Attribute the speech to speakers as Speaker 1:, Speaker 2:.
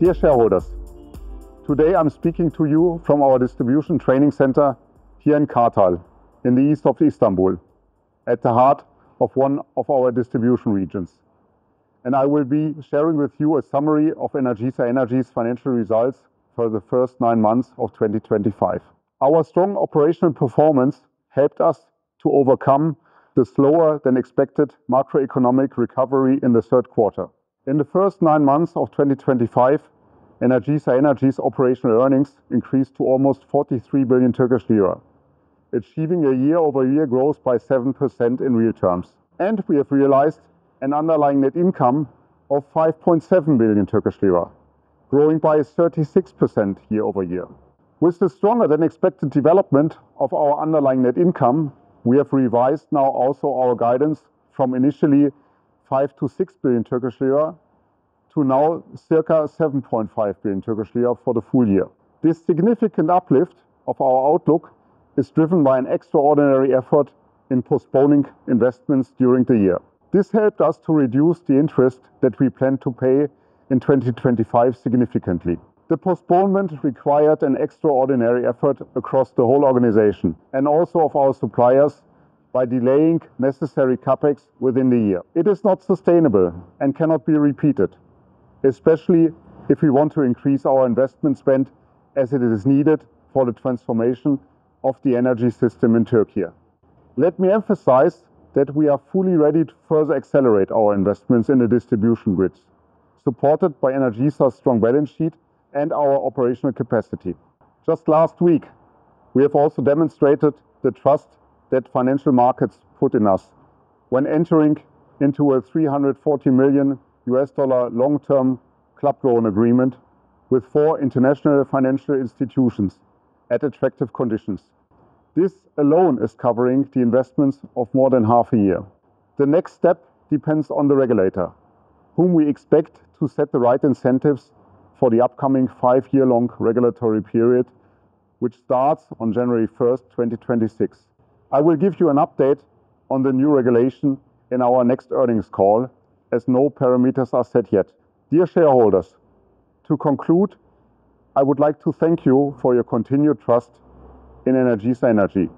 Speaker 1: Dear shareholders, today I'm speaking to you from our distribution training center here in Kartal, in the east of Istanbul, at the heart of one of our distribution regions. And I will be sharing with you a summary of Energisa Energy's financial results for the first 9 months of 2025. Our strong operational performance helped us to overcome the slower than expected macroeconomic recovery in the third quarter. In the first 9 months of 2025, Energisa Energy's operational earnings increased to almost 43 billion Turkish lira, achieving a year-over-year growth by 7% in real terms. And we have realized an underlying net income of 5.7 billion Turkish lira, growing by 36% year-over-year. With the stronger than expected development of our underlying net income, we have revised now also our guidance from initially 5 to 6 billion Turkish lira to now circa 7.5 billion Turkish lira for the full year. This significant uplift of our outlook is driven by an extraordinary effort in postponing investments during the year. This helped us to reduce the interest that we plan to pay in 2025 significantly. The postponement required an extraordinary effort across the whole organization and also of our suppliers by delaying necessary capex within the year. It is not sustainable and cannot be repeated, especially if we want to increase our investment spend as it is needed for the transformation of the energy system in Turkey. Let me emphasize that we are fully ready to further accelerate our investments in the distribution grids, supported by Energisa's strong balance sheet and our operational capacity. Just last week, we have also demonstrated the trust that financial markets put in us when entering into a $340 million long-term club loan agreement with 4 international financial institutions at attractive conditions. This alone is covering the investments of more than half a year. The next step depends on the regulator, whom we expect to set the right incentives for the upcoming 5-year-long regulatory period, which starts on January 1st, 2026. I will give you an update on the new regulation in our next earnings call, as no parameters are set yet. Dear shareholders, to conclude, I would like to thank you for your continued trust in Energisa Energy.